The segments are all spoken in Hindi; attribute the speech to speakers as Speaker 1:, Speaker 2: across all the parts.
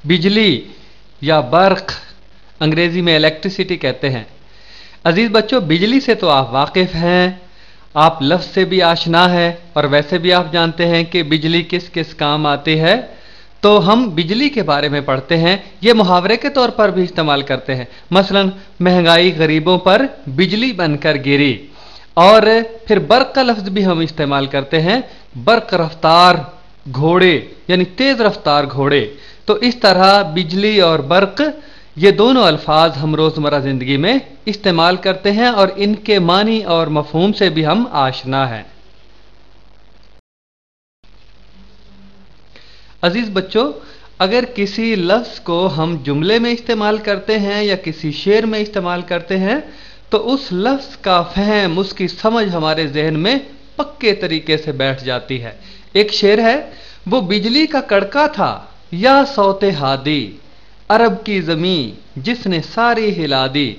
Speaker 1: बिजली या बर्क, अंग्रेजी में इलेक्ट्रिसिटी कहते हैं। अजीज बच्चों, बिजली से तो आप वाकिफ हैं, आप लफ्ज़ से भी आशना है और वैसे भी आप जानते हैं कि बिजली किस किस काम आती है। तो हम बिजली के बारे में पढ़ते हैं, ये मुहावरे के तौर पर भी इस्तेमाल करते हैं। मसलन महंगाई गरीबों पर बिजली बनकर गिरी, और फिर बर्क का लफ्ज़ भी हम इस्तेमाल करते हैं, बर्क रफ्तार घोड़े यानी तेज़ रफ्तार घोड़े। तो इस तरह बिजली और बर्क, ये दोनों अल्फाज हम रोज़मर्रा ज़िंदगी में इस्तेमाल करते हैं और इनके मानी और मफहूम से भी हम आशना हैं। अजीज बच्चों, अगर किसी लफ्ज़ को हम जुमले में इस्तेमाल करते हैं या किसी शेर में इस्तेमाल करते हैं तो उस लफ्ज़ का फहम, उसकी समझ हमारे जहन में पक्के तरीके से बैठ जाती है। एक शेर है, वो बिजली का कड़का था या सौते हादी, अरब की ज़मीं जिसने सारी हिला दी।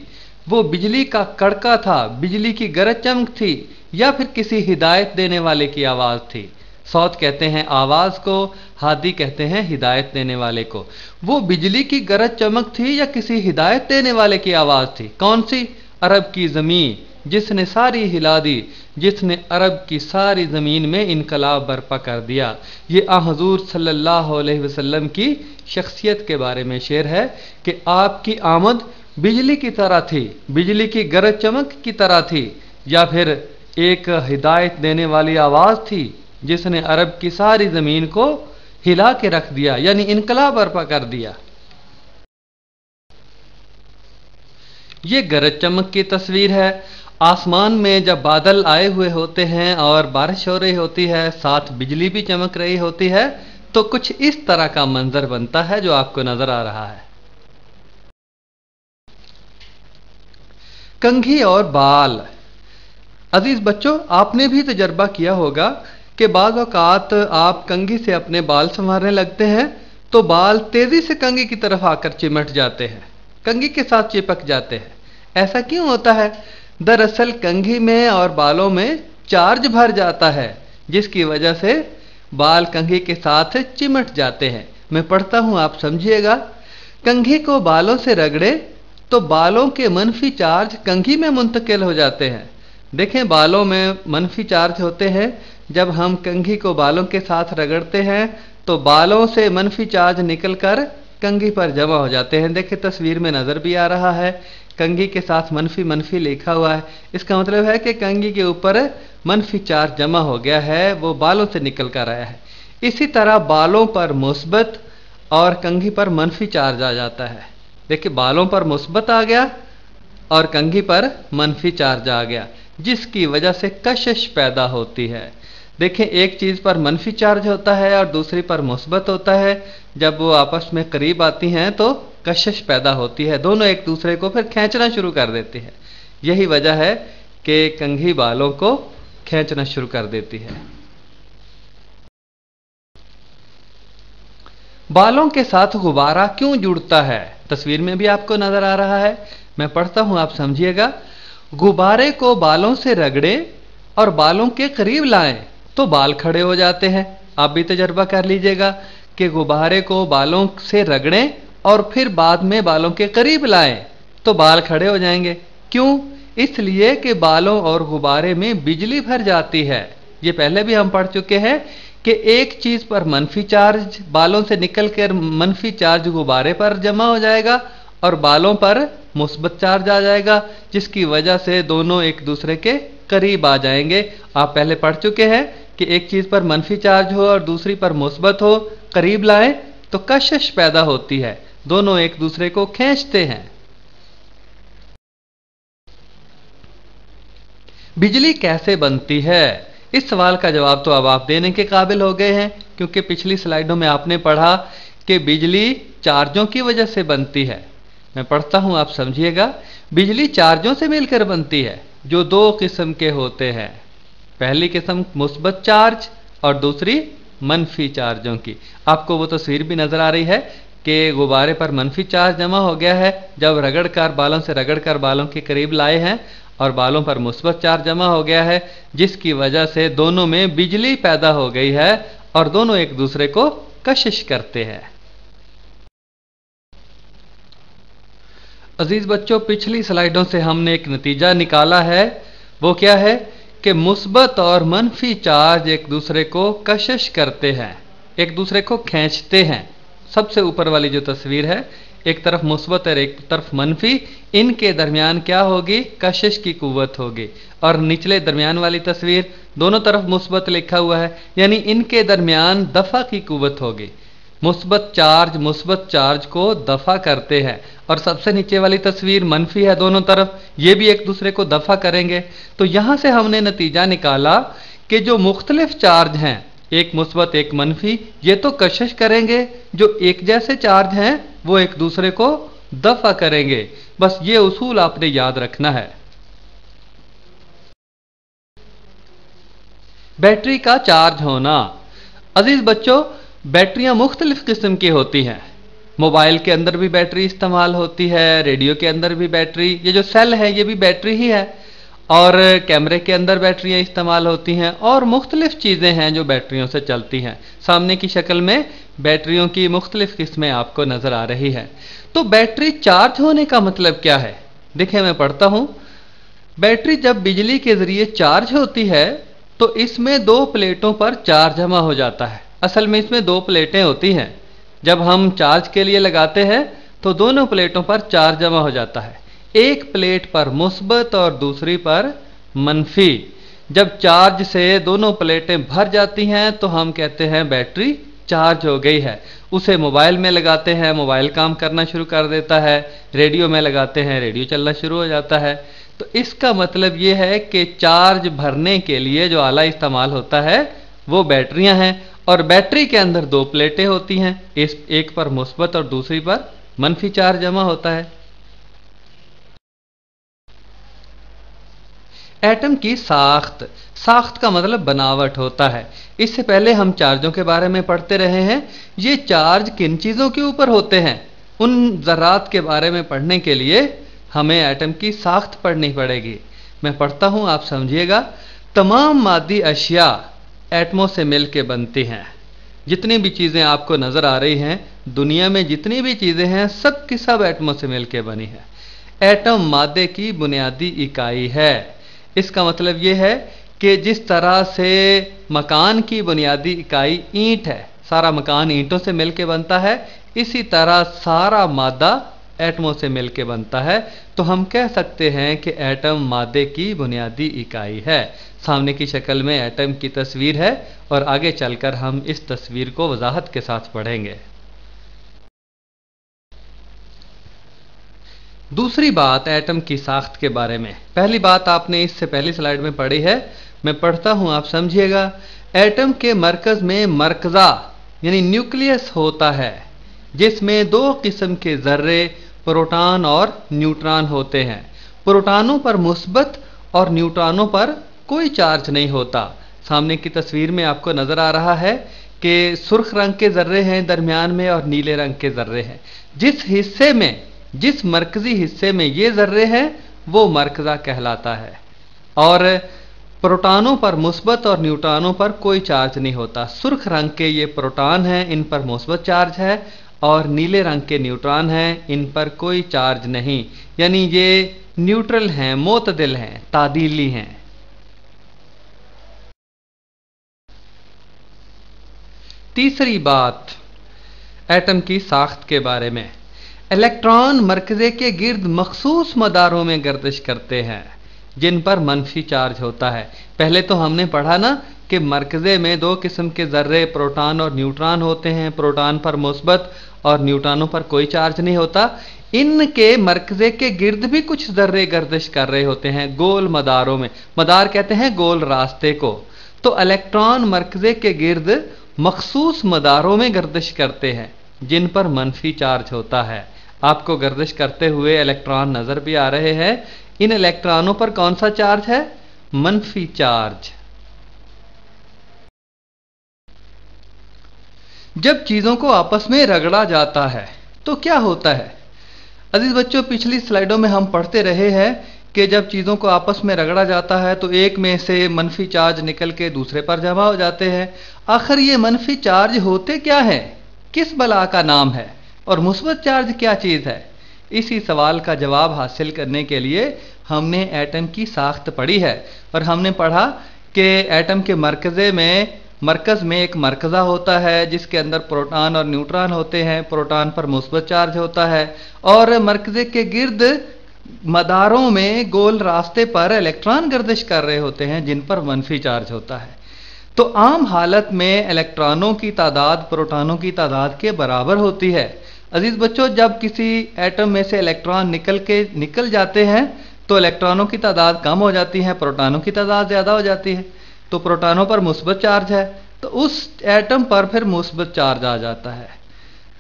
Speaker 1: वो बिजली का कड़का था, बिजली की गरज चमक थी, या फिर किसी हिदायत देने वाले की आवाज़ थी। सौत कहते हैं आवाज़ को, हादी कहते हैं हिदायत देने वाले को। वो बिजली की गरज चमक थी या किसी हिदायत देने वाले की आवाज़ थी। कौन सी? अरब की ज़मीन जिसने सारी हिला दी, जिसने अरब की सारी ज़मीन में इनकलाब बर्पा कर दिया। ये हुज़ूर सल्लल्लाहु अलैहि वसल्लम की शख्सियत के बारे में शेर है कि आपकी आमद बिजली की तरह थी, बिजली की गरज चमक की तरह थी, या फिर एक हिदायत देने वाली आवाज़ थी जिसने अरब की सारी ज़मीन को हिला के रख दिया, यानी इनकलाब बर्पा कर दिया। ये गरज चमक की तस्वीर है। आसमान में जब बादल आए हुए होते हैं और बारिश हो रही होती है, साथ बिजली भी चमक रही होती है, तो कुछ इस तरह का मंजर बनता है जो आपको नजर आ रहा है। कंघी और बाल। अजीज बच्चों, आपने भी तजर्बा किया होगा कि बाज़ औक़ात आप कंघी से अपने बाल संवारने लगते हैं तो बाल तेजी से कंघी की तरफ आकर चिमट जाते हैं, कंघी के साथ चिपक जाते हैं। ऐसा क्यों होता है? दरअसल कंघी में और बालों में चार्ज भर जाता है, जिसकी वजह से बाल कंघी के साथ चिमट जाते हैं। मैं पढ़ता हूं, आप समझिएगा। कंघी को बालों से रगड़े तो बालों के मनफी चार्ज कंघी में मुंतकिल हो जाते हैं। देखें, बालों में मनफी चार्ज होते हैं। जब हम कंघी को बालों के साथ रगड़ते हैं तो बालों से मनफी चार्ज निकलकर कंघी पर जमा हो जाते हैं। देखिए, तस्वीर में नजर भी आ रहा है, कंघी के साथ मनफी मनफी लिखा हुआ है। इसका मतलब है कि कंघी के ऊपर मनफी चार्ज जमा हो गया है, वो बालों से निकल कर आया है। इसी तरह बालों पर मुस्बत और कंघी पर मनफी चार्ज आ जाता है। देखिए, बालों पर मुस्बत आ गया और कंघी पर मनफी चार्ज आ गया, जिसकी वजह से कशिश पैदा होती है। देखें, एक चीज़ पर मनफी चार्ज होता है और दूसरी पर मुस्बत होता है। जब वो आपस में करीब आती हैं तो कशिश पैदा होती है, दोनों एक दूसरे को फिर खींचना शुरू कर देती है। यही वजह है कि कंघी बालों को खींचना शुरू कर देती है। बालों के साथ गुब्बारा क्यों जुड़ता है? तस्वीर में भी आपको नजर आ रहा है, मैं पढ़ता हूं, आप समझिएगा। गुब्बारे को बालों से रगड़े और बालों के करीब लाएं तो बाल खड़े हो जाते हैं। आप भी तजर्बा कर लीजिएगा कि गुब्बारे को बालों से रगड़ें और फिर बाद में बालों के करीब लाएं तो बाल खड़े हो जाएंगे। क्यों? इसलिए कि बालों और गुब्बारे में बिजली भर जाती है। ये पहले भी हम पढ़ चुके हैं कि एक चीज पर मनफी चार्ज बालों से निकलकर मनफी चार्ज गुब्बारे पर जमा हो जाएगा और बालों पर मुस्बत चार्ज आ जाएगा, जिसकी वजह से दोनों एक दूसरे के करीब आ जाएंगे। आप पहले पढ़ चुके हैं कि एक चीज पर मनफी चार्ज हो और दूसरी पर मुस्बत हो, करीब लाएं तो कशिश पैदा होती है, दोनों एक दूसरे को खींचते हैं। बिजली कैसे बनती है? इस सवाल का जवाब तो अब आप देने के काबिल हो गए हैं, क्योंकि पिछली स्लाइडों में आपने पढ़ा कि बिजली चार्जों की वजह से बनती है। मैं पढ़ता हूं, आप समझिएगा। बिजली चार्जों से मिलकर बनती है, जो दो किस्म के होते हैं। पहली किस्म मुस्बत चार्ज और दूसरी मनफी चार्जों की। आपको वो तस्वीर भी नजर आ रही है कि गुब्बारे पर मनफी चार्ज जमा हो गया है जब रगड़कर बालों से रगड़कर बालों के करीब लाए हैं, और बालों पर मुस्बत चार्ज जमा हो गया है, जिसकी वजह से दोनों में बिजली पैदा हो गई है और दोनों एक दूसरे को कशिश करते हैं। अजीज बच्चों, पिछली स्लाइडों से हमने एक नतीजा निकाला है। वो क्या है कि मुस्बत और मनफी चार्ज एक दूसरे को कशिश करते हैं, एक दूसरे को खींचते हैं। सबसे ऊपर वाली जो तस्वीर है, एक तरफ मुस्बत और एक तरफ मनफी, इनके दरमियान क्या होगी? कशिश की कुव्वत होगी। और निचले दरमियान वाली तस्वीर, दोनों तरफ मुस्बत लिखा हुआ है, यानी इनके दरमियान दफा की कुव्वत होगी। मुस्बत चार्ज को दफा करते हैं। और सबसे नीचे वाली तस्वीर मनफी है, दोनों तरफ ये भी एक दूसरे को दफा करेंगे। तो यहां से हमने नतीजा निकाला कि जो मुख्तलिफ चार्ज हैं, एक मुस्बत एक मनफी, ये तो कशिश करेंगे, जो एक जैसे चार्ज हैं वो एक दूसरे को दफा करेंगे। बस ये उसूल आपने याद रखना है। बैटरी का चार्ज होना। अजीज बच्चों, बैटरियां मुख्तलिफ किस्म की होती हैं। मोबाइल के अंदर भी बैटरी इस्तेमाल होती है, रेडियो के अंदर भी बैटरी, ये जो सेल है ये भी बैटरी ही है, और कैमरे के अंदर बैटरियां इस्तेमाल होती हैं, और मुख्तलिफ चीज़ें हैं जो बैटरियों से चलती हैं। सामने की शक्ल में बैटरियों की मुख्तलिफ किस्में आपको नज़र आ रही हैं। तो बैटरी चार्ज होने का मतलब क्या है? देखिए, मैं पढ़ता हूँ। बैटरी जब बिजली के ज़रिए चार्ज होती है तो इसमें दो प्लेटों पर चार्ज जमा हो जाता है। असल में इसमें दो प्लेटें होती हैं। जब हम चार्ज के लिए लगाते हैं तो दोनों प्लेटों पर चार्ज जमा हो जाता है, एक प्लेट पर मुस्बत और दूसरी पर मनफी। जब चार्ज से दोनों प्लेटें भर जाती हैं तो हम कहते हैं बैटरी चार्ज हो गई है। उसे मोबाइल में लगाते हैं, मोबाइल काम करना शुरू कर देता है, रेडियो में लगाते हैं, रेडियो चलना शुरू हो जाता है। तो इसका मतलब ये है कि चार्ज भरने के लिए जो आला इस्तेमाल होता है वो बैटरियां हैं, और बैटरी के अंदर दो प्लेटें होती हैं, एक पर मुस्बत और दूसरी पर मनफी चार्ज जमा होता है। एटम की साख्त का मतलब बनावट होता है। इससे पहले हम चार्जों के बारे में पढ़ते रहे हैं। ये चार्ज किन चीज़ों के ऊपर होते हैं, उन ज़रात के बारे में पढ़ने के लिए हमें एटम की साख्त पढ़नी पड़ेगी। मैं पढ़ता हूँ, आप समझिएगा। तमाम मादी अशिया एटमों से मिल के बनती हैं। जितनी भी चीज़ें आपको नज़र आ रही हैं, दुनिया में जितनी भी चीज़ें हैं, सब की सब एटमों से मिल के बनी है। एटम मादे की बुनियादी इकाई है। इसका मतलब ये है कि जिस तरह से मकान की बुनियादी इकाई ईंट है, सारा मकान ईंटों से मिलकर बनता है, इसी तरह सारा मादा एटमों से मिलकर बनता है। तो हम कह सकते हैं कि एटम मादे की बुनियादी इकाई है। सामने की शक्ल में एटम की तस्वीर है, और आगे चलकर हम इस तस्वीर को वजाहत के साथ पढ़ेंगे। दूसरी बात एटम की साख्त के बारे में। पहली बात आपने इससे पहली स्लाइड में पढ़ी है, मैं पढ़ता हूं, आप समझिएगा। एटम के मरकज में मरकज़ा यानी न्यूक्लियस होता है, जिसमें दो किस्म के जर्रे प्रोटॉन और न्यूट्रॉन होते हैं। प्रोटॉनों पर मुस्बत और न्यूट्रॉनों पर कोई चार्ज नहीं होता। सामने की तस्वीर में आपको नजर आ रहा है कि सुर्ख रंग के जर्रे हैं दरमियान में, और नीले रंग के जर्रे हैं। जिस मरकजी हिस्से में ये जर्रे हैं वो मरकज़ा कहलाता है। और प्रोटॉनों पर मुस्बत और न्यूट्रॉनों पर कोई चार्ज नहीं होता। सुर्ख रंग के ये प्रोटॉन हैं, इन पर मुस्बत चार्ज है, और नीले रंग के न्यूट्रॉन हैं, इन पर कोई चार्ज नहीं, यानी ये न्यूट्रल हैं, मोतदिल हैं, तादीली हैं। तीसरी बात एटम की साख्त के बारे में। इलेक्ट्रॉन मरकज़े के गिर्द मखसूस मदारों में गर्दिश करते हैं, जिन पर मनफी चार्ज होता है। पहले तो हमने पढ़ा ना कि मरकज़े में दो किस्म के जर्रे प्रोटॉन और न्यूट्रॉन होते हैं। प्रोटॉन पर मुस्बत और न्यूट्रॉनों पर कोई चार्ज नहीं होता। इनके मरकज़े के गिर्द भी कुछ जर्रे गर्दिश कर रहे होते हैं, गोल मदारों में। मदार कहते हैं गोल रास्ते को। तो इलेक्ट्रॉन मरकज़े के गिर्द मखसूस मदारों में गर्दिश करते हैं, जिन पर मनफी चार्ज होता है। आपको गर्दिश करते हुए इलेक्ट्रॉन नजर भी आ रहे हैं। इन इलेक्ट्रॉनों पर कौन सा चार्ज है? मनफी चार्ज। जब चीजों को आपस में रगड़ा जाता है तो क्या होता है? अजीज बच्चों, पिछली स्लाइडों में हम पढ़ते रहे हैं कि जब चीजों को आपस में रगड़ा जाता है तो एक में से मनफी चार्ज निकल के दूसरे पर जमा हो जाते हैं। आखिर ये मनफी चार्ज होते क्या है? किस बला का नाम है? और मुस्बत चार्ज क्या चीज है? इसी सवाल का जवाब हासिल करने के लिए हमने एटम की साख्त पढ़ी है और हमने पढ़ा कि एटम के मरकज़ में एक मरकज़ा होता है जिसके अंदर प्रोटॉन और न्यूट्रॉन होते हैं। प्रोटॉन पर मुस्बत चार्ज होता है और मरकज़े के गिर्द मदारों में गोल रास्ते पर इलेक्ट्रॉन गर्दिश कर रहे होते हैं जिन पर मनफी चार्ज होता है। तो आम हालत में इलेक्ट्रॉनों की तादाद प्रोटॉनों की तादाद के बराबर होती है। अजीज बच्चों, जब किसी एटम में से इलेक्ट्रॉन निकल जाते हैं तो इलेक्ट्रॉनों की तादाद कम हो जाती है, प्रोटॉनों की तादाद ज़्यादा हो जाती है। तो प्रोटॉनों पर मुस्बत चार्ज है तो उस एटम पर फिर मुस्बत चार्ज आ जाता है।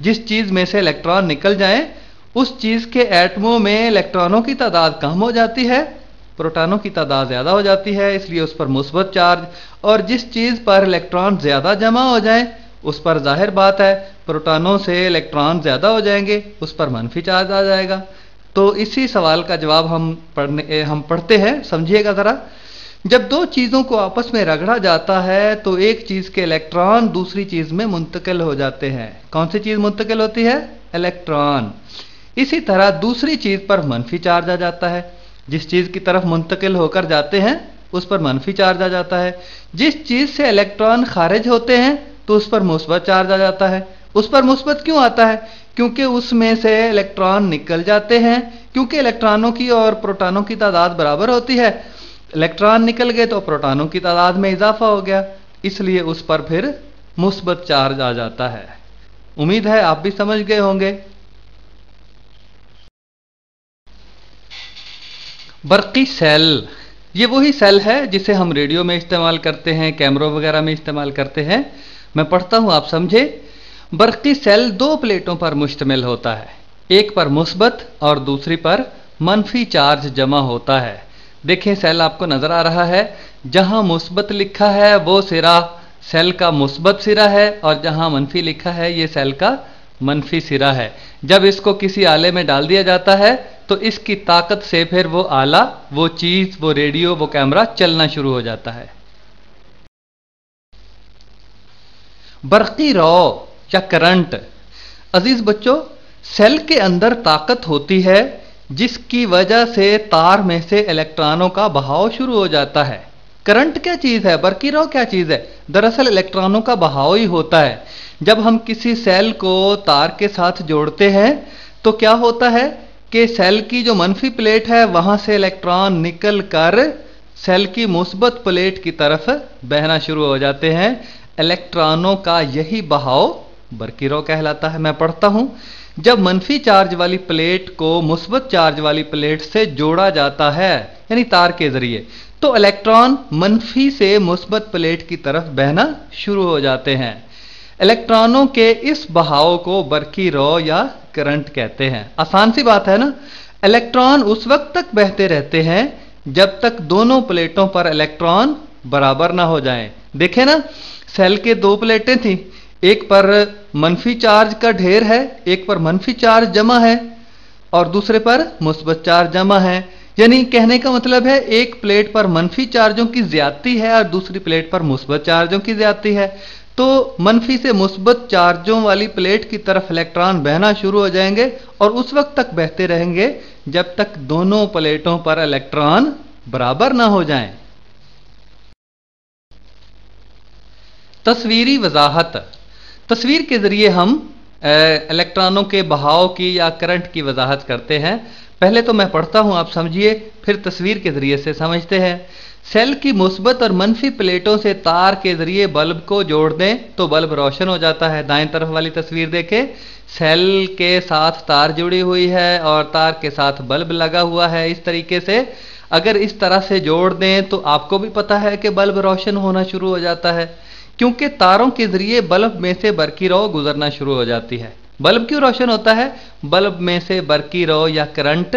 Speaker 1: जिस चीज़ में से इलेक्ट्रॉन निकल जाए उस चीज़ के एटमों में इलेक्ट्रॉनों की तादाद कम हो जाती है, प्रोटॉनों की तादाद ज़्यादा हो जाती है, इसलिए उस पर मुस्बत चार्ज। और जिस चीज़ पर इलेक्ट्रॉन ज़्यादा जमा हो जाए उस पर जाहिर बात है प्रोटॉनों से इलेक्ट्रॉन ज़्यादा हो जाएंगे, उस पर मनफी चार्ज आ जाएगा। तो इसी सवाल का जवाब हम पढ़ते हैं, समझिएगा ज़रा। जब दो चीज़ों को आपस में रगड़ा जाता है तो एक चीज़ के इलेक्ट्रॉन दूसरी चीज़ में मुंतकिल हो जाते हैं। कौन सी चीज़ मुंतकिल होती है? इलेक्ट्रॉन। इसी तरह दूसरी चीज़ पर मनफी चार्ज आ जाता है। जिस चीज़ की तरफ मुंतकिल होकर जाते हैं उस पर मनफी चार्ज आ जाता है। जिस चीज़ से इलेक्ट्रॉन खारिज होते हैं तो उस पर मुस्बत चार्ज आ जाता है। उस पर मुस्बत क्यों आता है? क्योंकि उसमें से इलेक्ट्रॉन निकल जाते हैं। क्योंकि इलेक्ट्रॉनों की और प्रोटॉनों की तादाद बराबर होती है, इलेक्ट्रॉन निकल गए तो प्रोटॉनों की तादाद में इजाफा हो गया, इसलिए उस पर फिर मुस्बत चार्ज आ जाता है। उम्मीद है आप भी समझ गए होंगे। बर्क़ी सेल, ये वही सेल है जिसे हम रेडियो में इस्तेमाल करते हैं, कैमरों वगैरह में इस्तेमाल करते हैं। मैं पढ़ता हूं, आप समझे। बर्क़ी सेल दो प्लेटों पर मुश्तमिल होता है, एक पर मुस्बत और दूसरी पर मनफी चार्ज जमा होता है। देखें, सेल आपको नजर आ रहा है। जहां मुस्बत लिखा है वो सिरा सेल का मुस्बत सिरा है और जहां मनफी लिखा है ये सेल का मनफी सिरा है। जब इसको किसी आले में डाल दिया जाता है तो इसकी ताकत से फिर वो आला, वो चीज, वो रेडियो, वो कैमरा चलना शुरू हो जाता है। बर्क़ी रौ या करंट। अजीज बच्चों, सेल के अंदर ताकत होती है जिसकी वजह से तार में से इलेक्ट्रॉनों का बहाव शुरू हो जाता है। करंट क्या चीज है? बर्क़ी रौ क्या चीज है? दरअसल इलेक्ट्रॉनों का बहाव ही होता है। जब हम किसी सेल को तार के साथ जोड़ते हैं तो क्या होता है कि सेल की जो मनफी प्लेट है वहां से इलेक्ट्रॉन निकल कर सेल की मुस्बत प्लेट की तरफ बहना शुरू हो जाते हैं। इलेक्ट्रॉनों का यही बहाव बर्क़ी रौ कहलाता है। मैं पढ़ता हूं। जब मनफी चार्ज वाली प्लेट को मुस्बत चार्ज वाली प्लेट से जोड़ा जाता है यानी तार के जरिए, तो इलेक्ट्रॉन मनफी से मुस्बत प्लेट की तरफ बहना शुरू हो जाते हैं। इलेक्ट्रॉनों के इस बहाव को बर्क़ी रौ या करंट कहते हैं। आसान सी बात है ना। इलेक्ट्रॉन उस वक्त तक बहते रहते हैं जब तक दोनों प्लेटों पर इलेक्ट्रॉन बराबर ना हो जाएं। देखें ना, सेल के दो प्लेटें थी, एक पर मनफी चार्ज का ढेर है, एक पर मनफी चार्ज जमा है और दूसरे पर मुस्बत चार्ज जमा है। यानी कहने का मतलब है एक प्लेट पर मनफी चार्जों की ज्यादती है और दूसरी प्लेट पर मुस्बत चार्जों की ज्यादती है। तो मनफी से मुस्बत चार्जों वाली प्लेट की तरफ इलेक्ट्रॉन बहना शुरू हो जाएंगे और उस वक्त तक बहते रहेंगे जब तक दोनों प्लेटों पर इलेक्ट्रॉन बराबर ना हो जाएं। तस्वीरी वजाहत। तस्वीर के जरिए हम इलेक्ट्रॉनों के बहाव की या करंट की वजाहत करते हैं। पहले तो मैं पढ़ता हूं, आप समझिए, फिर तस्वीर के जरिए से समझते हैं। सेल की मुस्बत और मनफी प्लेटों से तार के जरिए बल्ब को जोड़ दें तो बल्ब रोशन हो जाता है। दाएं तरफ वाली तस्वीर देखें, सेल के साथ तार जुड़ी हुई है और तार के साथ बल्ब लगा हुआ है। इस तरीके से अगर इस तरह से जोड़ दें तो आपको भी पता है कि बल्ब रोशन होना शुरू हो जाता है, क्योंकि तारों के जरिए बल्ब में से बर्क़ी रौ गुजरना शुरू हो जाती है। बल्ब क्यों रोशन होता है? बल्ब में से बर्क़ी रौ या करंट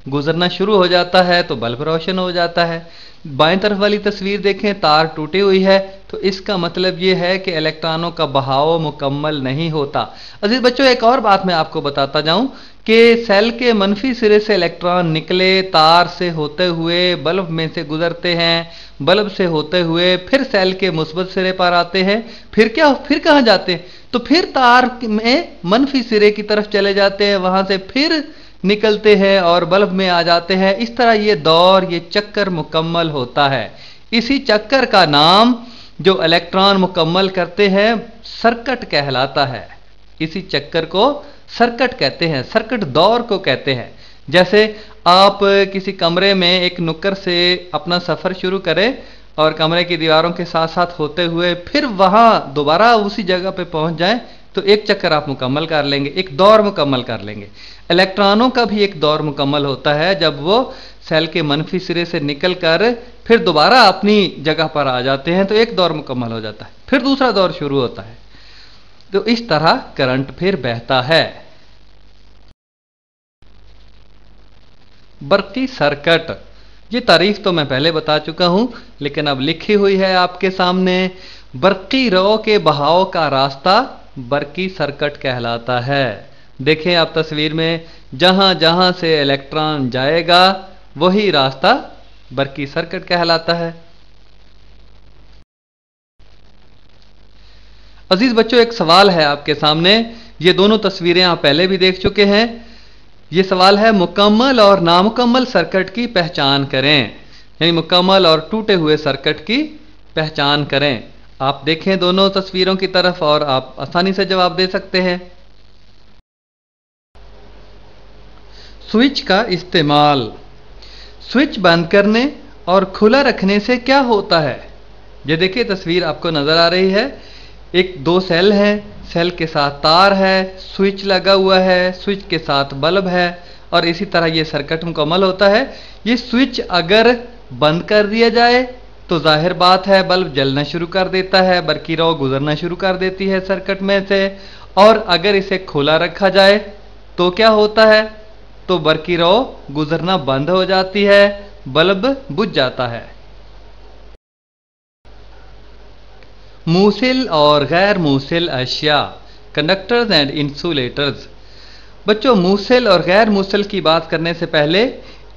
Speaker 1: गुजरना शुरू हो जाता है तो बल्ब रोशन हो जाता है। बाएं तरफ वाली तस्वीर देखें, तार टूटी हुई है, तो इसका मतलब यह है कि इलेक्ट्रॉनों का बहाव मुकम्मल नहीं होता। अजीज बच्चों, एक और बात मैं आपको बताता जाऊं कि सेल के मनफी सिरे से इलेक्ट्रॉन निकले, तार से होते हुए बल्ब में से गुजरते हैं, बल्ब से होते हुए फिर सेल के मुस्बत सिरे पर आते हैं। फिर कहां जाते हैं? तो फिर तार में मनफी सिरे की तरफ चले जाते हैं, वहां से फिर निकलते हैं और बल्ब में आ जाते हैं। इस तरह ये दौर, ये चक्कर मुकम्मल होता है। इसी चक्कर का नाम जो इलेक्ट्रॉन मुकम्मल करते हैं सर्किट कहलाता है। इसी चक्कर को सर्किट कहते हैं, सर्किट दौर को कहते हैं। जैसे आप किसी कमरे में एक नुक्कड़ से अपना सफ़र शुरू करें और कमरे की दीवारों के साथ साथ होते हुए फिर वहां दोबारा उसी जगह पे पहुंच जाएं, तो एक चक्कर आप मुकम्मल कर लेंगे, एक दौर मुकम्मल कर लेंगे। इलेक्ट्रॉनों का भी एक दौर मुकम्मल होता है जब वो सेल के मनफी सिरे से निकल कर फिर दोबारा अपनी जगह पर आ जाते हैं, तो एक दौर मुकम्मल हो जाता है, फिर दूसरा दौर शुरू होता है। तो इस तरह करंट फिर बहता है। बरकी सर्किट, ये तारीफ तो मैं पहले बता चुका हूं, लेकिन अब लिखी हुई है आपके सामने। बरकी रौ के बहाव का रास्ता बरकी सर्किट कहलाता है। देखें आप तस्वीर में, जहां जहां से इलेक्ट्रॉन जाएगा वही रास्ता बरकी सर्किट कहलाता है। अजीज बच्चों, एक सवाल है आपके सामने। ये दोनों तस्वीरें आप पहले भी देख चुके हैं। ये सवाल है, मुकम्मल और नामुकम्मल सर्किट की पहचान करें। यानी मुकम्मल और टूटे हुए सर्किट की पहचान करें। आप देखें दोनों तस्वीरों की तरफ और आप आसानी से जवाब दे सकते हैं। स्विच का इस्तेमाल। स्विच बंद करने और खुला रखने से क्या होता है? ये देखिए तस्वीर आपको नजर आ रही है। एक दो सेल है, सेल के साथ तार है, स्विच लगा हुआ है, स्विच के साथ बल्ब है और इसी तरह ये सर्किट मुकम्मल होता है। ये स्विच अगर बंद कर दिया जाए तो जाहिर बात है बल्ब जलना शुरू कर देता है, बरकी रौ गुजरना शुरू कर देती है सर्किट में से। और अगर इसे खुला रखा जाए तो क्या होता है? तो बरकी रौ गुजरना बंद हो जाती है, बल्ब बुझ जाता है। मूसिल और गैर मूसिल अशिया, कंडक्टर्स एंड इंसुलेटर्स। बच्चों, मूसिल और गैर मूसिल की बात करने से पहले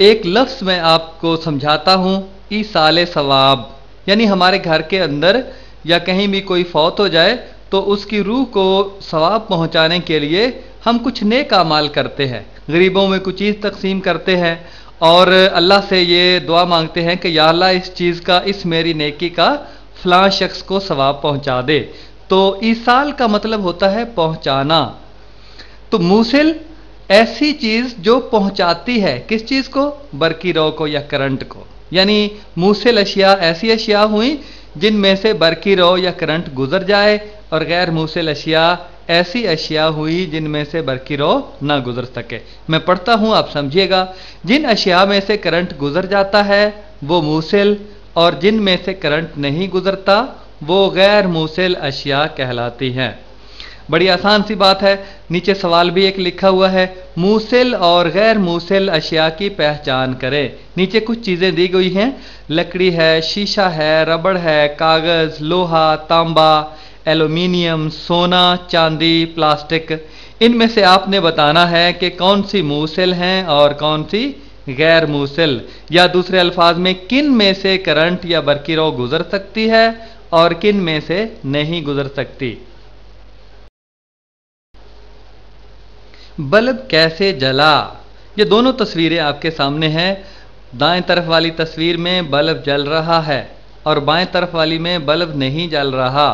Speaker 1: एक लफ्ज़ मैं आपको समझाता हूं, ईसाले सवाब। यानी हमारे घर के अंदर या कहीं भी कोई फौत हो जाए तो उसकी रूह को सवाब पहुंचाने के लिए हम कुछ नेक अमाल करते हैं, गरीबों में कुछ चीज़ तकसीम करते हैं और अल्लाह से ये दुआ मांगते हैं कि या अल्लाह इस चीज़ का, इस मेरी नेकी का फलां शख्स को सवाब पहुंचा दे। तो ईसाल का मतलब होता है पहुंचाना। तो मूसिल ऐसी चीज जो पहुंचाती है, किस चीज को? बरकी रौ को या करंट को। यानी मूसिल अशिया ऐसी अशिया हुई जिनमें से बरकी रौ या करंट गुजर जाए, और गैर मूसिल अशिया ऐसी अशिया हुई जिनमें से बरकी रौ ना गुजर सके। मैं पढ़ता हूं, आप समझिएगा। जिन अशिया में से करंट गुजर जाता है वो मूसिल, और जिनमें से करंट नहीं गुजरता वो गैर मूसिल अशिया कहलाती हैं। बड़ी आसान सी बात है। नीचे सवाल भी एक लिखा हुआ है, मूसिल और गैर मूसिल अशिया की पहचान करें। नीचे कुछ चीज़ें दी गई हैं, लकड़ी है, शीशा है, रबड़ है, कागज़, लोहा, तांबा, एल्यूमिनियम, सोना, चांदी, प्लास्टिक। इनमें से आपने बताना है कि कौन सी मूसिल हैं और कौन सी गैर मूसिल, या दूसरे अल्फाज में किन में से करंट या बरकी रौ गुजर सकती है और किन में से नहीं गुजर सकती। बल्ब कैसे जला? ये दोनों तस्वीरें आपके सामने हैं। दाएं तरफ वाली तस्वीर में बल्ब जल रहा है और बाएं तरफ वाली में बल्ब नहीं जल रहा।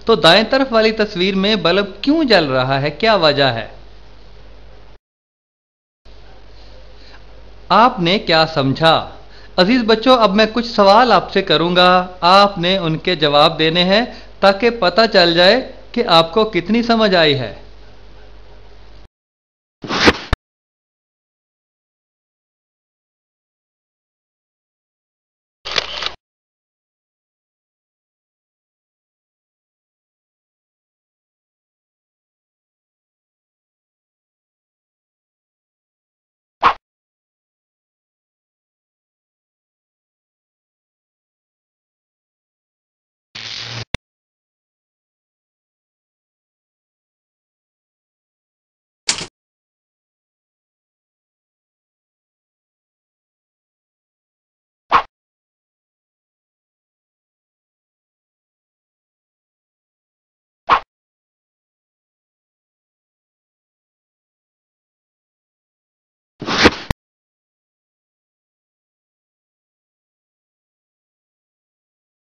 Speaker 1: तो दाएं तरफ वाली तस्वीर में बल्ब क्यों जल रहा है, क्या वजह है? आपने क्या समझा? अजीज बच्चों, अब मैं कुछ सवाल आपसे करूंगा, आपने उनके जवाब देने हैं ताकि पता चल जाए कि आपको कितनी समझ आई है।